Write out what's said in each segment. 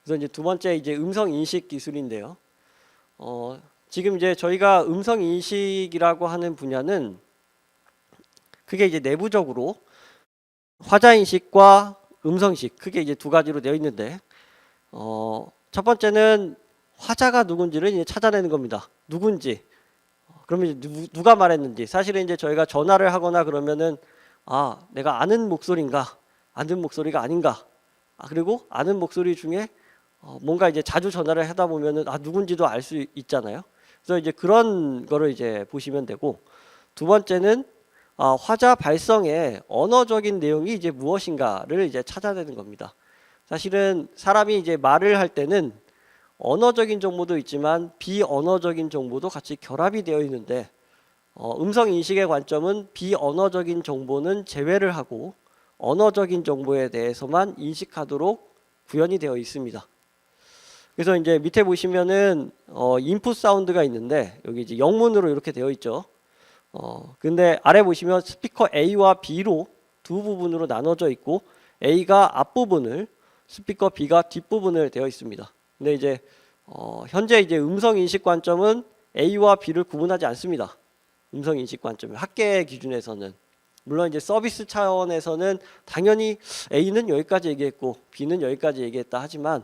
그래서 이제 두 번째 이제 음성 인식 기술인데요. 지금 이제 저희가 음성 인식이라고 하는 분야는 그게 이제 내부적으로 화자 인식과 음성 인식 크게 이제 두 가지로 되어 있는데 첫 번째는 화자가 누군지를 이제 찾아내는 겁니다. 누군지. 그러면 이제 누가 말했는지. 사실은 이제 저희가 전화를 하거나 그러면은 내가 아는 목소리인가, 아는 목소리가 아닌가. 그리고 아는 목소리 중에 뭔가 이제 자주 전화를 하다 보면은 누군지도 알 수 있잖아요. 그래서 이제 그런 거를 이제 보시면 되고, 두 번째는 화자 발성의 언어적인 내용이 이제 무엇인가를 이제 찾아내는 겁니다. 사실은 사람이 이제 말을 할 때는 언어적인 정보도 있지만 비언어적인 정보도 같이 결합이 되어 있는데 음성 인식의 관점은 비언어적인 정보는 제외를 하고 언어적인 정보에 대해서만 인식하도록 구현이 되어 있습니다. 그래서 이제 밑에 보시면은 인풋 사운드가 있는데 여기 이제 영문으로 이렇게 되어 있죠. 근데 아래 보시면 스피커 A와 B로 두 부분으로 나눠져 있고 A가 앞부분을 스피커 B가 뒷부분을 되어 있습니다. 근데 이제 현재 이제 음성 인식 관점은 A와 B를 구분하지 않습니다. 음성 인식 관점 학계 기준에서는 물론 이제 서비스 차원에서는 당연히 A는 여기까지 얘기했고 B는 여기까지 얘기했다 하지만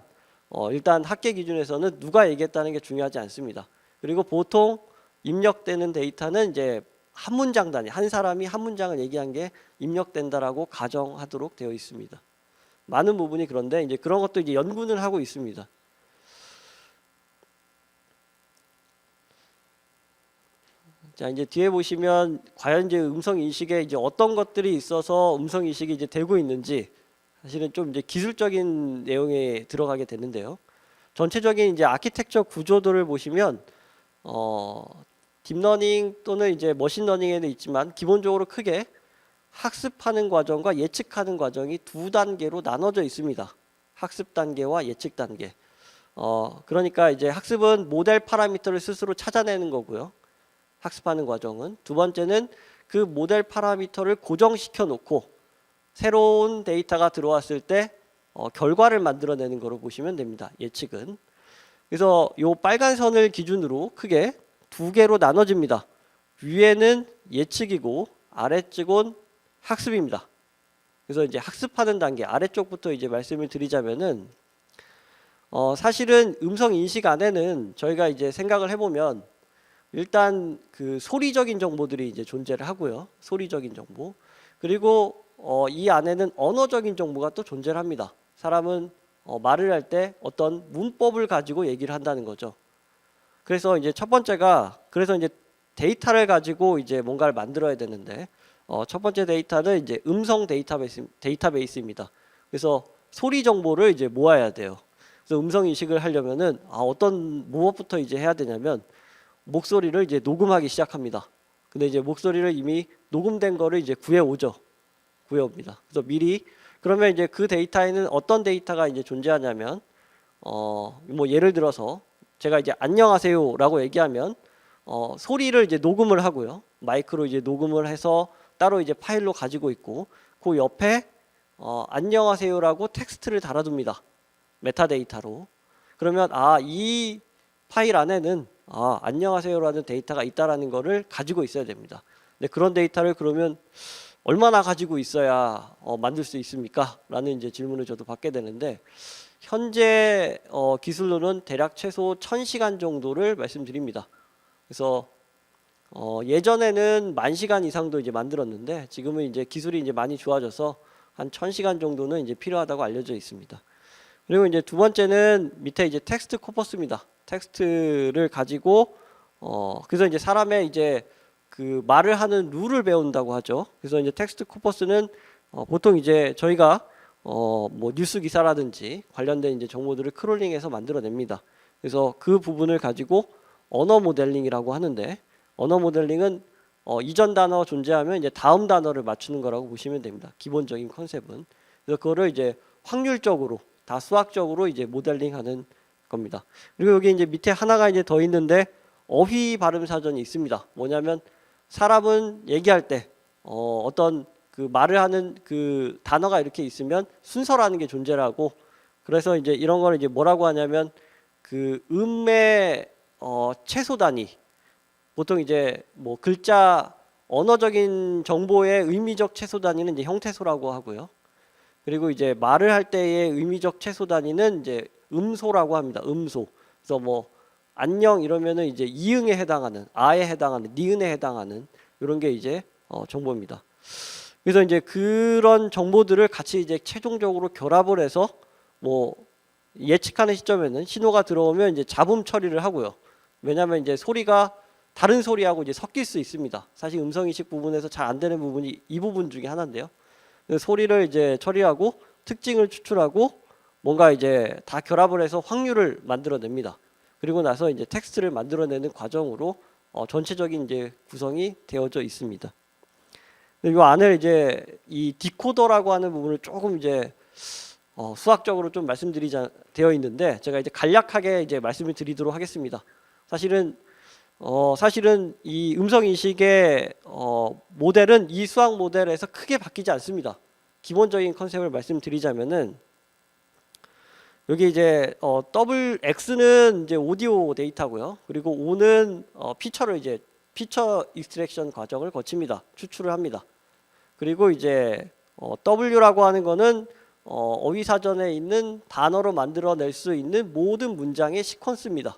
일단 학계 기준에서는 누가 얘기했다는 게 중요하지 않습니다. 그리고 보통 입력되는 데이터는 이제 한 문장 단위, 한 사람이 한 문장을 얘기한 게 입력된다라고 가정하도록 되어 있습니다. 많은 부분이 그런데 이제 그런 것도 이제 연구는 하고 있습니다. 자, 이제 뒤에 보시면 과연 이제 음성 인식에 이제 어떤 것들이 있어서 음성 인식이 이제 되고 있는지 사실은 좀 이제 기술적인 내용에 들어가게 되는데요. 전체적인 이제 아키텍처 구조도를 보시면 딥러닝 또는 이제 머신러닝에는 있지만 기본적으로 크게 학습하는 과정과 예측하는 과정이 두 단계로 나눠져 있습니다. 학습 단계와 예측 단계. 그러니까 이제 학습은 모델 파라미터를 스스로 찾아내는 거고요. 학습하는 과정은 두 번째는 그 모델 파라미터를 고정시켜 놓고 새로운 데이터가 들어왔을 때 결과를 만들어내는 거로 보시면 됩니다. 예측은. 그래서 요 빨간 선을 기준으로 크게 두 개로 나눠집니다. 위에는 예측이고 아래쪽은 학습입니다. 그래서 이제 학습하는 단계 아래쪽부터 이제 말씀을 드리자면은 사실은 음성 인식 안에는 저희가 이제 생각을 해보면 일단 그 소리적인 정보들이 이제 존재를 하고요. 소리적인 정보. 그리고 이 안에는 언어적인 정보가 또 존재를 합니다. 사람은 말을 할 때 어떤 문법을 가지고 얘기를 한다는 거죠. 그래서 이제 첫 번째가 그래서 이제 데이터를 가지고 이제 뭔가를 만들어야 되는데 첫 번째 데이터는 이제 음성 데이터베이스입니다. 그래서 소리 정보를 이제 모아야 돼요. 그래서 음성 인식을 하려면은 어떤 무엇부터 이제 해야 되냐면 목소리를 이제 녹음하기 시작합니다. 근데 이제 목소리를 이미 녹음된 거를 이제 구해오죠. 구해옵니다. 그래서 미리 그러면 이제 그 데이터에는 어떤 데이터가 이제 존재하냐면 뭐 예를 들어서 제가 이제 안녕하세요라고 얘기하면 소리를 이제 녹음을 하고요. 마이크로 이제 녹음을 해서 따로 이제 파일로 가지고 있고 그 옆에 안녕하세요라고 텍스트를 달아둡니다. 메타데이터로. 그러면 이 파일 안에는 안녕하세요라는 데이터가 있다라는 거를 가지고 있어야 됩니다. 근데 그런 데이터를 그러면 얼마나 가지고 있어야 만들 수 있습니까? 라는 이제 질문을 저도 받게 되는데 현재 기술로는 대략 최소 1000시간 정도를 말씀드립니다. 그래서 예전에는 10,000시간 이상도 이제 만들었는데 지금은 이제 기술이 이제 많이 좋아져서 한 1000시간 정도는 이제 필요하다고 알려져 있습니다. 그리고 이제 두 번째는 밑에 이제 텍스트 코퍼스입니다. 텍스트를 가지고 그래서 이제 사람의 이제 그 말을 하는 룰을 배운다고 하죠. 그래서 이제 텍스트 코퍼스는 보통 이제 저희가 뭐 뉴스 기사라든지 관련된 이제 정보들을 크롤링해서 만들어냅니다. 그래서 그 부분을 가지고 언어 모델링이라고 하는데 언어 모델링은 이전 단어 존재하면 이제 다음 단어를 맞추는 거라고 보시면 됩니다. 기본적인 컨셉은. 그래서 그거를 이제 확률적으로 다 수학적으로 이제 모델링하는 겁니다. 그리고 여기 이제 밑에 하나가 이제 더 있는데 어휘 발음 사전이 있습니다. 뭐냐면 사람은 얘기할 때 어떤 그 말을 하는 그 단어가 이렇게 있으면 순서라는 게 존재하고 그래서 이제 이런 거를 이제 뭐라고 하냐면 그 음의 최소 단위, 보통 이제 뭐 글자 언어적인 정보의 의미적 최소 단위는 이제 형태소라고 하고요. 그리고 이제 말을 할 때의 의미적 최소 단위는 이제 음소라고 합니다. 음소. 그래서 뭐 안녕 이러면은 이제 이응에 해당하는, 아에 해당하는, 니은에 해당하는 이런 게 이제 정보입니다. 그래서 이제 그런 정보들을 같이 이제 최종적으로 결합을 해서 뭐 예측하는 시점에는 신호가 들어오면 이제 잡음 처리를 하고요. 왜냐하면 이제 소리가 다른 소리하고 이제 섞일 수 있습니다. 사실 음성인식 부분에서 잘 안 되는 부분이 이 부분 중에 하나인데요. 소리를 이제 처리하고 특징을 추출하고 뭔가 이제 다 결합을 해서 확률을 만들어냅니다. 그리고 나서 이제 텍스트를 만들어내는 과정으로 전체적인 이제 구성이 되어져 있습니다. 이 안에 이제 이 디코더라고 하는 부분을 조금 이제 수학적으로 좀 말씀드리자 되어 있는데 제가 이제 간략하게 이제 말씀을 드리도록 하겠습니다. 사실은 이 음성 인식의 모델은 이 수학 모델에서 크게 바뀌지 않습니다. 기본적인 컨셉을 말씀드리자면은 여기 이제 X는 이제 오디오 데이터고요. 그리고 O는 피처를 이제 피처 익스트랙션 과정을 거칩니다. 추출을 합니다. 그리고 이제 W라고 하는 거는 어휘 사전에 있는 단어로 만들어낼 수 있는 모든 문장의 시퀀스입니다.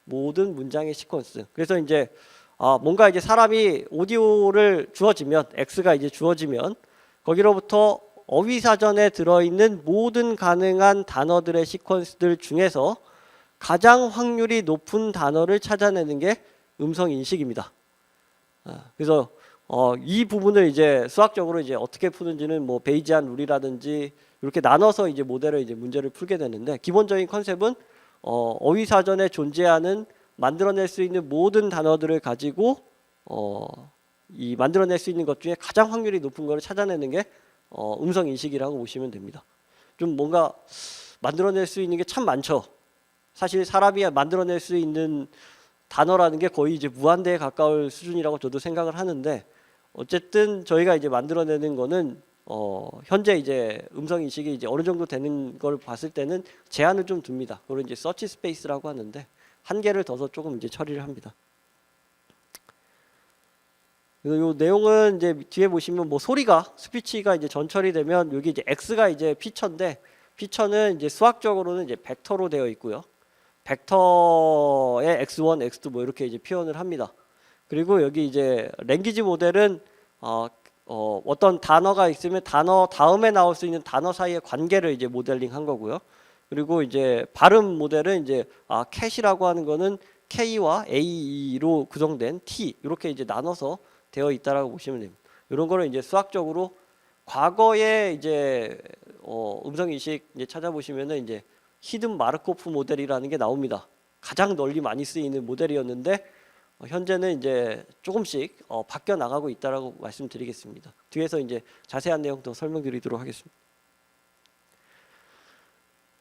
모든 문장의 시퀀스. 그래서 이제 뭔가 이제 사람이 오디오를 주어지면 X가 이제 주어지면 거기로부터 어휘 사전에 들어있는 모든 가능한 단어들의 시퀀스들 중에서 가장 확률이 높은 단어를 찾아내는 게 음성 인식입니다. 그래서 이 부분을 이제 수학적으로 이제 어떻게 푸는지는 뭐 베이지안 룰이라든지 이렇게 나눠서 이제 모델을 이제 문제를 풀게 되는데 기본적인 컨셉은 어휘 사전에 존재하는 만들어낼 수 있는 모든 단어들을 가지고 이 만들어낼 수 있는 것 중에 가장 확률이 높은 거를 찾아내는 게 음성 인식이라고 보시면 됩니다. 좀 뭔가 만들어낼 수 있는 게 참 많죠. 사실 사람이 만들어낼 수 있는 단어라는 게 거의 이제 무한대에 가까울 수준이라고 저도 생각을 하는데 어쨌든 저희가 이제 만들어내는 거는 현재 이제 음성 인식이 이제 어느 정도 되는 걸 봤을 때는 제한을 좀 둡니다. 그걸 이제 서치 스페이스라고 하는데 한계를 둬서 조금 이제 처리를 합니다. 요 내용은 이제 뒤에 보시면 뭐 소리가 스피치가 이제 전처리 되면 여기 이제 X가 이제 피처인데 피처는 이제 수학적으로는 이제 벡터로 되어 있고요. 벡터의 X1, X2 뭐 이렇게 이제 표현을 합니다. 그리고 여기 이제 랭귀지 모델은 어떤 단어가 있으면 단어 다음에 나올 수 있는 단어 사이의 관계를 이제 모델링 한 거고요. 그리고 이제 발음 모델은 이제 캣이라고 하는 거는 K와 A로 구성된 T 이렇게 이제 나눠서 되어 있다라고 보시면 됩니다. 이런 거를 이제 수학적으로 과거에 이제 음성 인식 이제 찾아보시면은 이제 히든 마르코프 모델이라는 게 나옵니다. 가장 널리 많이 쓰이는 모델이었는데 현재는 이제 조금씩 바뀌어 나가고 있다라고 말씀드리겠습니다. 뒤에서 이제 자세한 내용 더 설명드리도록 하겠습니다.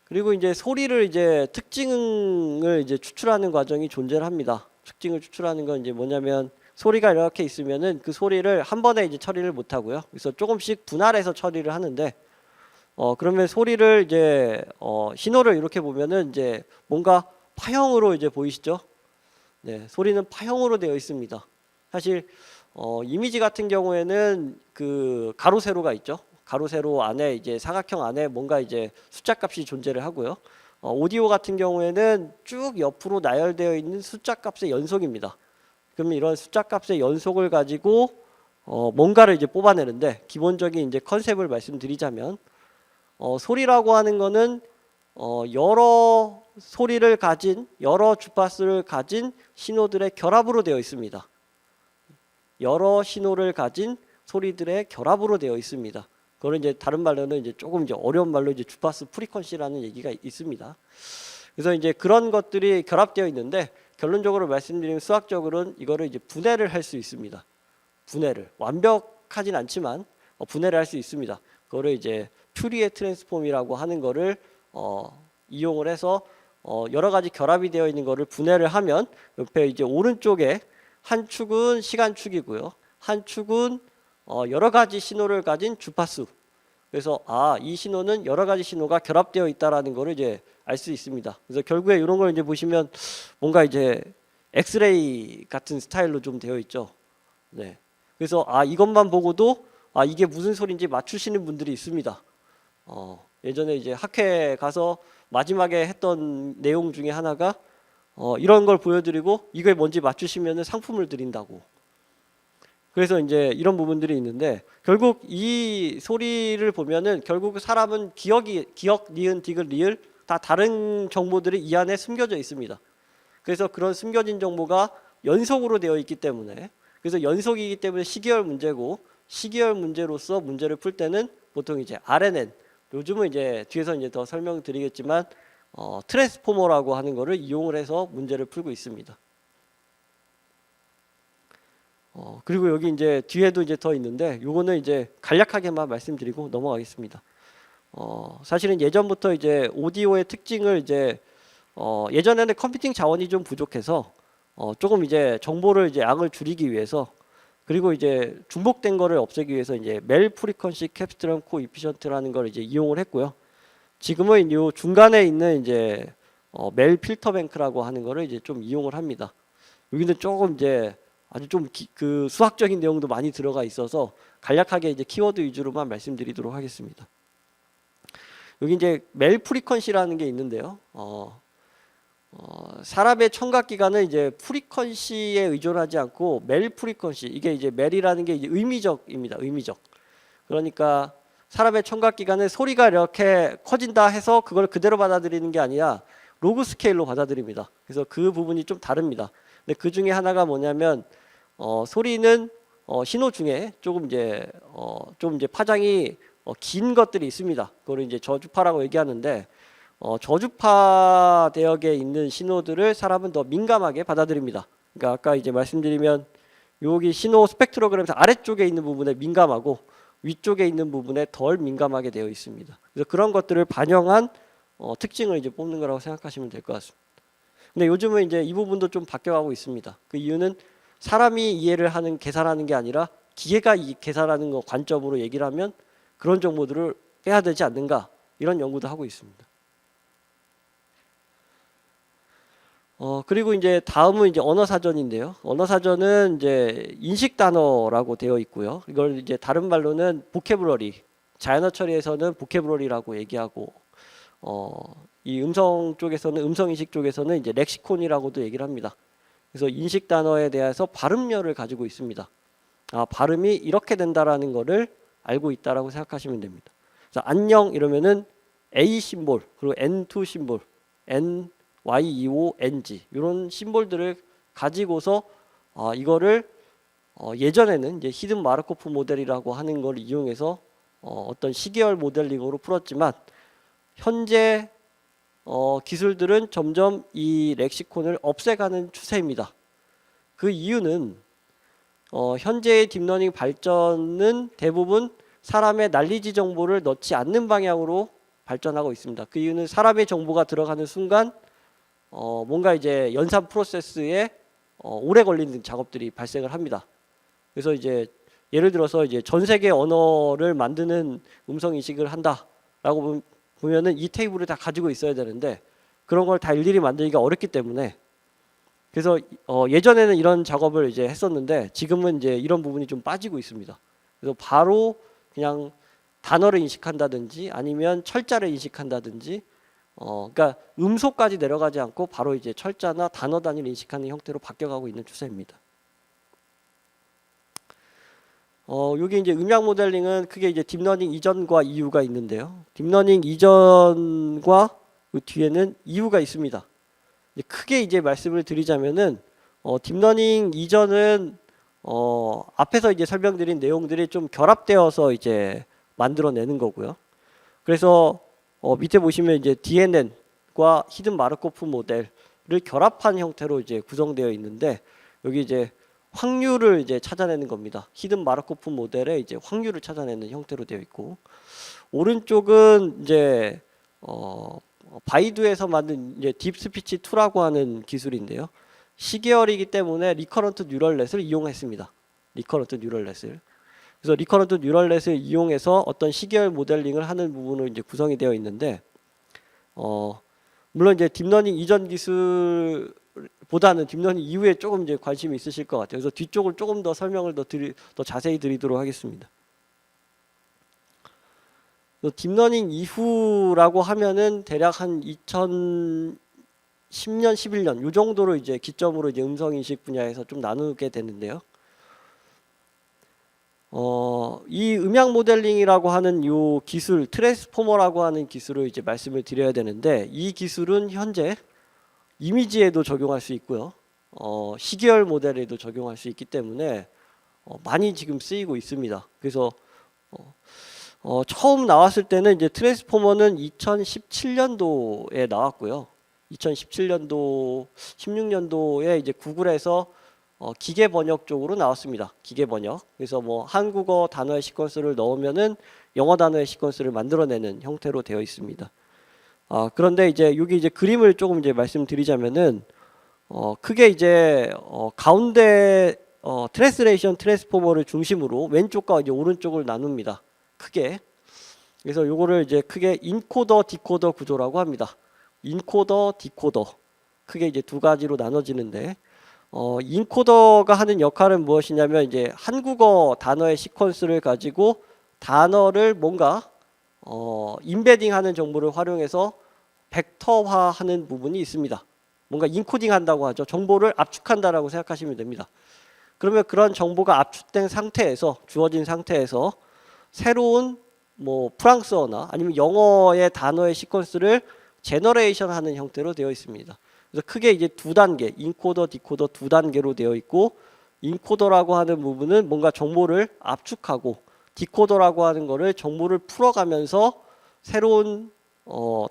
그리고 이제 소리를 이제 특징을 이제 추출하는 과정이 존재를 합니다. 특징을 추출하는 건 이제 뭐냐면 소리가 이렇게 있으면은 그 소리를 한 번에 이제 처리를 못 하고요. 그래서 조금씩 분할해서 처리를 하는데 그러면 소리를 이제 신호를 이렇게 보면은 이제 뭔가 파형으로 이제 보이시죠? 네, 소리는 파형으로 되어 있습니다. 사실 이미지 같은 경우에는 그 가로 세로가 있죠. 가로 세로 안에 이제 사각형 안에 뭔가 이제 숫자 값이 존재를 하고요. 오디오 같은 경우에는 쭉 옆으로 나열되어 있는 숫자 값의 연속입니다. 그러면 이런 숫자 값의 연속을 가지고 뭔가를 이제 뽑아내는데 기본적인 이제 컨셉을 말씀드리자면 소리라고 하는 거는 여러 소리를 가진 여러 주파수를 가진 신호들의 결합으로 되어 있습니다. 여러 신호를 가진 소리들의 결합으로 되어 있습니다. 그걸 이제 다른 말로는 이제 조금 이제 어려운 말로 이제 주파수 프리퀀시라는 얘기가 있습니다. 그래서 이제 그런 것들이 결합되어 있는데 결론적으로 말씀드리면 수학적으로는 이거를 이제 분해를 할 수 있습니다. 분해를 완벽하진 않지만 분해를 할 수 있습니다. 그거를 이제 퓨리에 트랜스폼이라고 하는 거를 이용을 해서 여러 가지 결합이 되어 있는 거를 분해를 하면 옆에 이제 오른쪽에 한 축은 시간 축이고요. 한 축은 여러 가지 신호를 가진 주파수. 그래서 이 신호는 여러 가지 신호가 결합되어 있다라는 거를 이제 알 수 있습니다. 그래서 결국에 이런 걸 이제 보시면 뭔가 이제 엑스레이 같은 스타일로 좀 되어 있죠. 네. 그래서 이것만 보고도 이게 무슨 소리인지 맞추시는 분들이 있습니다. 예전에 이제 학회 가서 마지막에 했던 내용 중에 하나가 이런 걸 보여드리고 이게 뭔지 맞추시면 상품을 드린다고. 그래서 이제 이런 부분들이 있는데 결국 이 소리를 보면은 결국 사람은 기억, 니은, 디귿, 리을 다 다른 정보들이 이 안에 숨겨져 있습니다. 그래서 그런 숨겨진 정보가 연속으로 되어 있기 때문에 그래서 연속이기 때문에 시계열 문제고 시계열 문제로서 문제를 풀 때는 보통 이제 RNN 요즘은 이제 뒤에서 이제 더 설명드리겠지만 트랜스포머라고 하는 거를 이용을 해서 문제를 풀고 있습니다. 그리고 여기 이제 뒤에도 이제 더 있는데 요거는 이제 간략하게만 말씀드리고 넘어가겠습니다. 사실은 예전부터 이제 오디오의 특징을 이제 예전에는 컴퓨팅 자원이 좀 부족해서 조금 이제 정보를 이제 양을 줄이기 위해서 그리고 이제 중복된 거를 없애기 위해서 이제 멜 프리퀀시 캡스트럼 코이피션트라는 걸 이제 이용을 했고요. 지금은 요 중간에 있는 이제 멜 필터 뱅크라고 하는 거를 이제 좀 이용을 합니다. 여기는 조금 이제 아주 좀 그 수학적인 내용도 많이 들어가 있어서 간략하게 이제 키워드 위주로만 말씀드리도록 하겠습니다. 여기 이제 멜 프리퀀시라는 게 있는데요. 사람의 청각 기관은 이제 프리퀀시에 의존하지 않고 멜 프리퀀시 이게 이제 멜이라는 게 이제 의미적입니다. 의미적. 그러니까 사람의 청각 기관은 소리가 이렇게 커진다 해서 그걸 그대로 받아들이는 게 아니라 로그 스케일로 받아들입니다. 그래서 그 부분이 좀 다릅니다. 근데 그 중에 하나가 뭐냐면 소리는 신호 중에 조금 이제 파장이 긴 것들이 있습니다. 그걸 이제 저주파라고 얘기하는데 저주파 대역에 있는 신호들을 사람은 더 민감하게 받아들입니다. 그러니까 아까 이제 말씀드리면 여기 신호 스펙트로그램에서 아래쪽에 있는 부분에 민감하고 위쪽에 있는 부분에 덜 민감하게 되어 있습니다. 그래서 그런 것들을 반영한 특징을 이제 뽑는 거라고 생각하시면 될 것 같습니다. 근데 요즘은 이제 이 부분도 좀 바뀌어가고 있습니다. 그 이유는 사람이 이해를 하는 계산하는 게 아니라 기계가 계산하는 거 관점으로 얘기를 하면 그런 정보들을 빼야 되지 않는가 이런 연구도 하고 있습니다. 그리고 이제 다음은 이제 언어 사전인데요. 언어 사전은 이제 인식 단어라고 되어 있고요. 이걸 이제 다른 말로는 보캐브러리, 자연어 처리에서는 보캐브러리라고 얘기하고, 이 음성 쪽에서는 음성 인식 쪽에서는 이제 렉시콘이라고도 얘기를 합니다. 그래서 인식 단어에 대해서 발음열을 가지고 있습니다. 발음이 이렇게 된다라는 거를 알고 있다라고 생각하시면 됩니다. 그래서 안녕 이러면은 A 심볼 그리고 N2 심볼, N YEONG 이런 심볼들을 가지고서 이거를 예전에는 이제 히든 마르코프 모델이라고 하는 걸 이용해서 어떤 시계열 모델링으로 풀었지만 현재 기술들은 점점 이 렉시콘을 없애가는 추세입니다. 그 이유는 현재의 딥러닝 발전은 대부분 사람의 난리지 정보를 넣지 않는 방향으로 발전하고 있습니다. 그 이유는 사람의 정보가 들어가는 순간 뭔가 이제 연산 프로세스에 오래 걸리는 작업들이 발생을 합니다. 그래서 이제 예를 들어서 이제 전 세계 언어를 만드는 음성 인식을 한다라고 보면은 이 테이블을 다 가지고 있어야 되는데 그런 걸 다 일일이 만들기가 어렵기 때문에 그래서 예전에는 이런 작업을 이제 했었는데 지금은 이제 이런 부분이 좀 빠지고 있습니다. 그래서 바로 그냥 단어를 인식한다든지 아니면 철자를 인식한다든지 그러니까 음소까지 내려가지 않고 바로 이제 철자나 단어 단위를 인식하는 형태로 바뀌어가고 있는 추세입니다. 여기 이제 음량 모델링은 크게 이제 딥러닝 이전과 이후가 있는데요. 딥러닝 이전과 그 뒤에는 이후가 있습니다. 크게 이제 말씀을 드리자면은 딥러닝 이전은 앞에서 이제 설명드린 내용들이 좀 결합되어서 이제 만들어내는 거고요. 그래서 밑에 보시면 이제 DNN과 히든 마르코프 모델을 결합한 형태로 이제 구성되어 있는데 여기 이제 확률을 이제 찾아내는 겁니다. 히든 마르코프 모델의 이제 확률을 찾아내는 형태로 되어 있고 오른쪽은 이제 바이두에서 만든 이제 딥스피치 2라고 하는 기술인데요. 시계열이기 때문에 리커런트 뉴럴넷을 이용했습니다. 리커런트 뉴럴넷을. 그래서 리커런트 뉴럴 넷을 이용해서 어떤 시계열 모델링을 하는 부분으로 이제 구성이 되어 있는데, 물론 이제 딥러닝 이전 기술보다는 딥러닝 이후에 조금 이제 관심이 있으실 것 같아요. 그래서 뒤쪽을 조금 더 설명을 더 자세히 드리도록 하겠습니다. 딥러닝 이후라고 하면은 대략 한 2010년, 11년 이 정도로 이제 기점으로 이제 음성 인식 분야에서 좀 나누게 되는데요. 이 음향 모델링이라고 하는 요 기술, 트랜스포머라고 하는 기술을 이제 말씀을 드려야 되는데, 이 기술은 현재 이미지에도 적용할 수 있고요. 시계열 모델에도 적용할 수 있기 때문에 많이 지금 쓰이고 있습니다. 그래서 처음 나왔을 때는 이제 트랜스포머는 2017년도에 나왔고요. 2017년도, 16년도에 이제 구글에서 기계 번역 쪽으로 나왔습니다. 기계 번역. 그래서 뭐 한국어 단어의 시퀀스를 넣으면은 영어 단어의 시퀀스를 만들어내는 형태로 되어 있습니다. 그런데 이제 여기 이제 그림을 조금 이제 말씀드리자면은 크게 이제 가운데 트랜스레이션 트랜스포머를 중심으로 왼쪽과 이제 오른쪽을 나눕니다. 크게. 그래서 요거를 이제 크게 인코더 디코더 구조라고 합니다. 인코더 디코더. 크게 이제 두 가지로 나눠지는데, 인코더가 하는 역할은 무엇이냐면 이제 한국어 단어의 시퀀스를 가지고 단어를 뭔가 인베딩하는 정보를 활용해서 벡터화하는 부분이 있습니다. 뭔가 인코딩 한다고 하죠. 정보를 압축한다라고 생각하시면 됩니다. 그러면 그런 정보가 압축된 상태에서, 주어진 상태에서 새로운 뭐 프랑스어나 아니면 영어의 단어의 시퀀스를 제너레이션 하는 형태로 되어 있습니다. 그래서 크게 이제 두 단계, 인코더, 디코더 두 단계로 되어 있고, 인코더라고 하는 부분은 뭔가 정보를 압축하고, 디코더라고 하는 거를 정보를 풀어가면서 새로운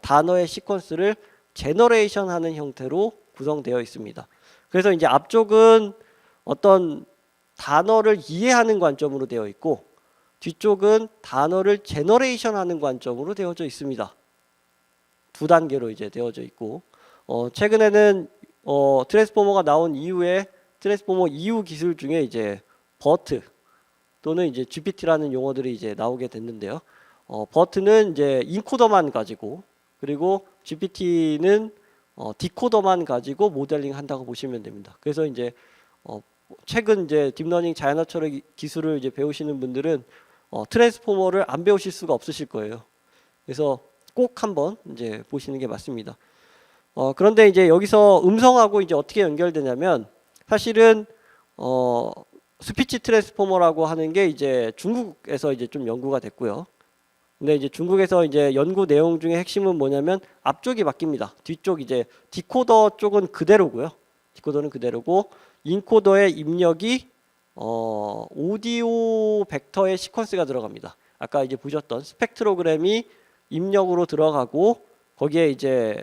단어의 시퀀스를 제너레이션 하는 형태로 구성되어 있습니다. 그래서 이제 앞쪽은 어떤 단어를 이해하는 관점으로 되어 있고, 뒤쪽은 단어를 제너레이션 하는 관점으로 되어져 있습니다. 두 단계로 이제 되어져 있고, 최근에는 트랜스포머가 나온 이후에 트랜스포머 이후 기술 중에 이제 버트 또는 이제 GPT라는 용어들이 이제 나오게 됐는데요. 버트는 이제 인코더만 가지고, 그리고 GPT는 디코더만 가지고 모델링 한다고 보시면 됩니다. 그래서 이제 최근 이제 딥러닝 자연어 처리 기술을 이제 배우시는 분들은 트랜스포머를 안 배우실 수가 없으실 거예요. 그래서 꼭 한번 이제 보시는 게 맞습니다. 그런데 이제 여기서 음성하고 이제 어떻게 연결되냐면, 사실은 스피치 트랜스포머라고 하는 게 이제 중국에서 이제 좀 연구가 됐고요. 근데 이제 중국에서 이제 연구 내용 중에 핵심은 뭐냐면 앞쪽이 바뀝니다. 뒤쪽 이제 디코더 쪽은 그대로고요. 디코더는 그대로고, 인코더의 입력이 오디오 벡터의 시퀀스가 들어갑니다. 아까 이제 보셨던 스펙트로그램이 입력으로 들어가고, 거기에 이제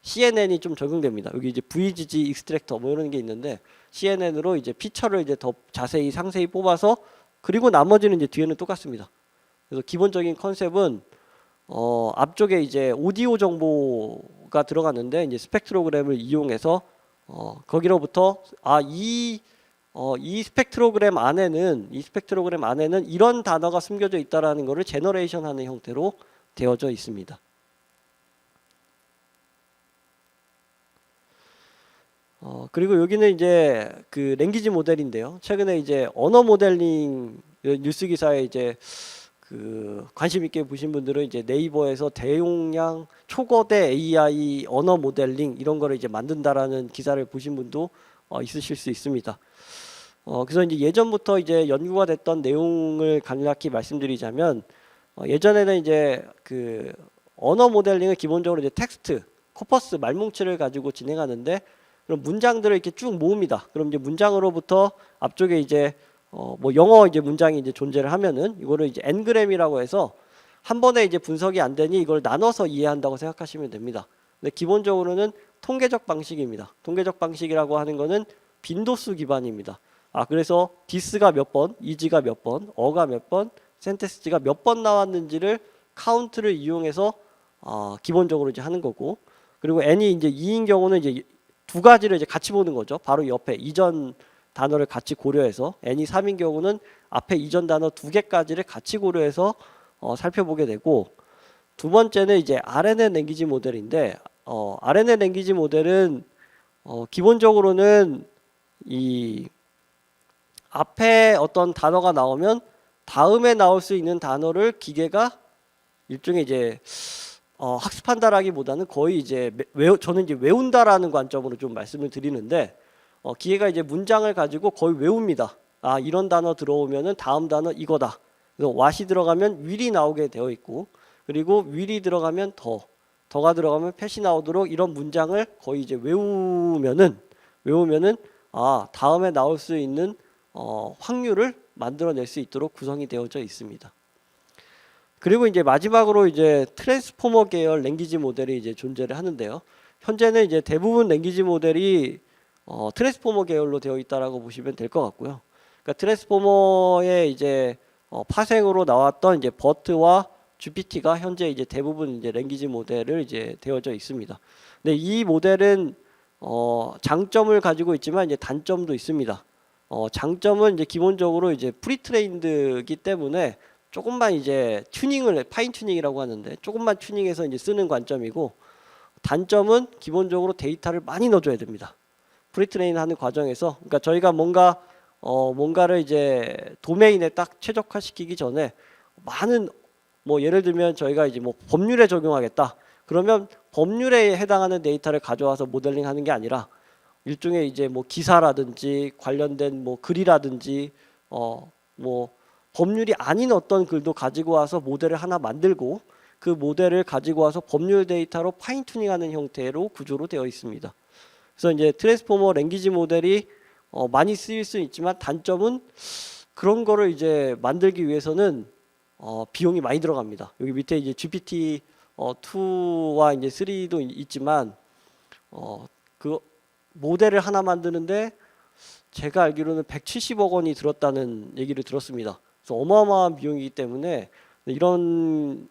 CNN이 좀 적용됩니다. 여기 이제 VGG 익스트랙터 뭐 이런 게 있는데, CNN으로 이제 피처를 이제 더 자세히 상세히 뽑아서, 그리고 나머지는 이제 뒤에는 똑같습니다. 그래서 기본적인 컨셉은 앞쪽에 이제 오디오 정보가 들어갔는데, 이제 스펙트로그램을 이용해서 거기로부터 이 스펙트로그램 안에는 이런 단어가 숨겨져 있다라는 것을 제너레이션하는 형태로 되어져 있습니다. 그리고 여기는 이제 그 랭귀지 모델인데요. 최근에 이제 언어 모델링 뉴스 기사에 이제 그 관심 있게 보신 분들은 이제 네이버에서 대용량 초거대 AI 언어 모델링 이런 거를 이제 만든다라는 기사를 보신 분도 있으실 수 있습니다. 그래서 이제 예전부터 이제 연구가 됐던 내용을 간략히 말씀드리자면, 예전에는 이제 그 언어 모델링을 기본적으로 이제 텍스트, 코퍼스, 말뭉치를 가지고 진행하는데, 그럼 문장들을 이렇게 쭉 모읍니다. 그럼 이제 문장으로부터 앞쪽에 이제 뭐 영어 이제 문장이 이제 존재를 하면은 이거를 이제 N그램이라고 해서 한 번에 이제 분석이 안 되니 이걸 나눠서 이해한다고 생각하시면 됩니다. 근데 기본적으로는 통계적 방식입니다. 통계적 방식이라고 하는 거는 빈도수 기반입니다. 그래서 this가 몇 번, is가 몇 번, 어가 몇 번, sentence가 몇 번 나왔는지를 카운트를 이용해서 기본적으로 이제 하는 거고, 그리고 n이 이제 2인 경우는 이제 두 가지를 이제 같이 보는 거죠. 바로 옆에 이전 단어를 같이 고려해서 n이 3인 경우는 앞에 이전 단어 2개까지를 같이 고려해서 살펴보게 되고, 두 번째는 이제 RNN 랭귀지 모델인데 RNN 랭귀지 모델은 기본적으로는 이 앞에 어떤 단어가 나오면 다음에 나올 수 있는 단어를 기계가 일종의 이제 학습한다라기보다는 거의 이제 저는 이제 외운다라는 관점으로 좀 말씀을 드리는데, 기계가 이제 문장을 가지고 거의 외웁니다. 아, 이런 단어 들어오면은 다음 단어 이거다. 그래서 what이 들어가면 will이 나오게 되어 있고, 그리고 will이 들어가면 더가 들어가면 pet이 나오도록 이런 문장을 거의 이제 외우면은 아, 다음에 나올 수 있는 확률을 만들어낼 수 있도록 구성이 되어져 있습니다. 그리고 이제 마지막으로 이제 트랜스포머 계열 랭귀지 모델이 이제 존재를 하는데요. 현재는 이제 대부분 랭귀지 모델이 트랜스포머 계열로 되어 있다라고 보시면 될 것 같고요. 그러니까 트랜스포머의 이제 파생으로 나왔던 이제 버트와 GPT가 현재 이제 대부분 이제 랭귀지 모델을 이제 되어져 있습니다. 근데 이 모델은 장점을 가지고 있지만 이제 단점도 있습니다. 장점은 이제 기본적으로 이제 프리트레인드이기 때문에 조금만 이제 파인 튜닝이라고 하는데 조금만 튜닝해서 이제 쓰는 관점이고, 단점은 기본적으로 데이터를 많이 넣어줘야 됩니다. 프리트레인 하는 과정에서. 그러니까 저희가 뭔가를 이제 도메인에 딱 최적화시키기 전에 많은 뭐 예를 들면 저희가 이제 뭐 법률에 적용하겠다. 그러면 법률에 해당하는 데이터를 가져와서 모델링 하는 게 아니라 일종의 이제 뭐 기사라든지 관련된 뭐 글이라든지 뭐 법률이 아닌 어떤 글도 가지고 와서 모델을 하나 만들고 그 모델을 가지고 와서 법률 데이터로 파인 튜닝하는 형태로 구조로 되어 있습니다. 그래서 이제 트랜스포머 랭귀지 모델이 많이 쓰일 수 있지만 단점은 그런 거를 이제 만들기 위해서는 비용이 많이 들어갑니다. 여기 밑에 이제 GPT 2와 이제 3도 있지만 그 모델을 하나 만드는데 제가 알기로는 170억 원이 들었다는 얘기를 들었습니다. 그래서 어마어마한 비용이기 때문에 이런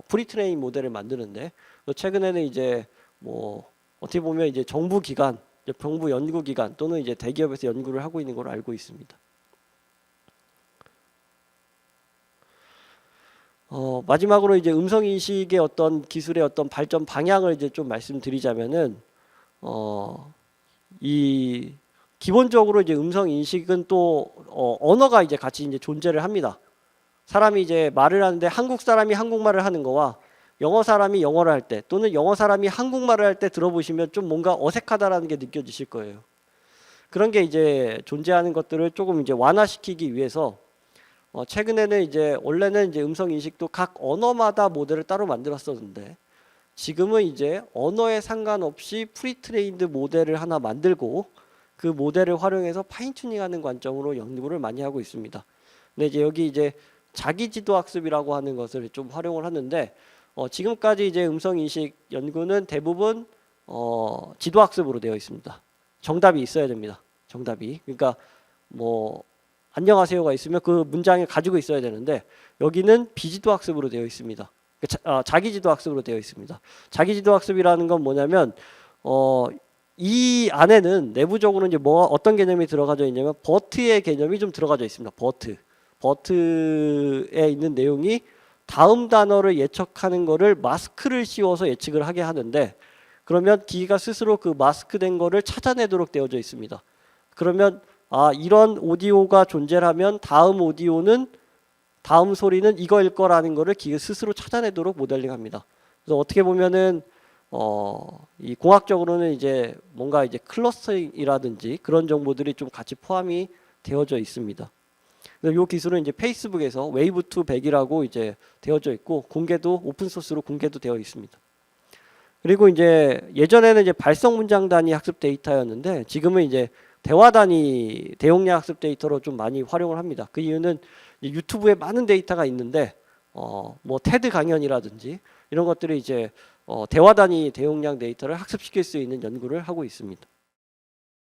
프리트레인 모델을 만드는데, 최근에는 이제 뭐 어떻게 보면 이제 정부 기관, 정부 연구 기관 또는 이제 대기업에서 연구를 하고 있는 걸로 알고 있습니다. 마지막으로 이제 음성 인식의 어떤 기술의 어떤 발전 방향을 이제 좀 말씀드리자면은 이 기본적으로 이제 음성 인식은 또 언어가 이제 같이 이제 존재를 합니다. 사람이 이제 말을 하는데 한국 사람이 한국말을 하는 거와 영어 사람이 영어를 할 때 또는 영어 사람이 한국말을 할 때 들어보시면 좀 뭔가 어색하다라는 게 느껴지실 거예요. 그런 게 이제 존재하는 것들을 조금 이제 완화시키기 위해서 최근에는 이제 원래는 이제 음성 인식도 각 언어마다 모델을 따로 만들었었는데, 지금은 이제 언어에 상관없이 프리트레인드 모델을 하나 만들고 그 모델을 활용해서 파인 튜닝하는 관점으로 연구를 많이 하고 있습니다. 근데 이제 여기 이제 자기 지도 학습이라고 하는 것을 좀 활용을 하는데, 지금까지 이제 음성 인식 연구는 대부분 지도 학습으로 되어 있습니다. 정답이 있어야 됩니다. 정답이. 그러니까 뭐 안녕하세요가 있으면 그 문장을 가지고 있어야 되는데, 여기는 비지도 학습으로 되어 있습니다. 자기 지도 학습으로 되어 있습니다. 자기 지도 학습이라는 건 뭐냐면 이 안에는 내부적으로 이제 어떤 개념이 들어가져 있냐면 버트의 개념이 좀 들어가져 있습니다. 버트에 있는 내용이 다음 단어를 예측하는 거를 마스크를 씌워서 예측을 하게 하는데, 그러면 기계가 스스로 그 마스크된 거를 찾아내도록 되어져 있습니다. 그러면 이런 오디오가 존재하면 다음 소리는 이거일 거라는 거를 기계 스스로 찾아내도록 모델링합니다. 그래서 어떻게 보면은 이 공학적으로는 이제 뭔가 이제 클러스터링이라든지 그런 정보들이 좀 같이 포함이 되어져 있습니다. 이 기술은 이제 페이스북에서 웨이브 투 100이라고 이제 되어져 있고 오픈 소스로 공개도 되어 있습니다. 그리고 이제 예전에는 이제 발성 문장 단위 학습 데이터였는데 지금은 이제 대화 단위 대용량 학습 데이터로 좀 많이 활용을 합니다. 그 이유는 유튜브에 많은 데이터가 있는데 뭐 테드 강연이라든지 이런 것들이 이제 대화 단위 대용량 데이터를 학습시킬 수 있는 연구를 하고 있습니다.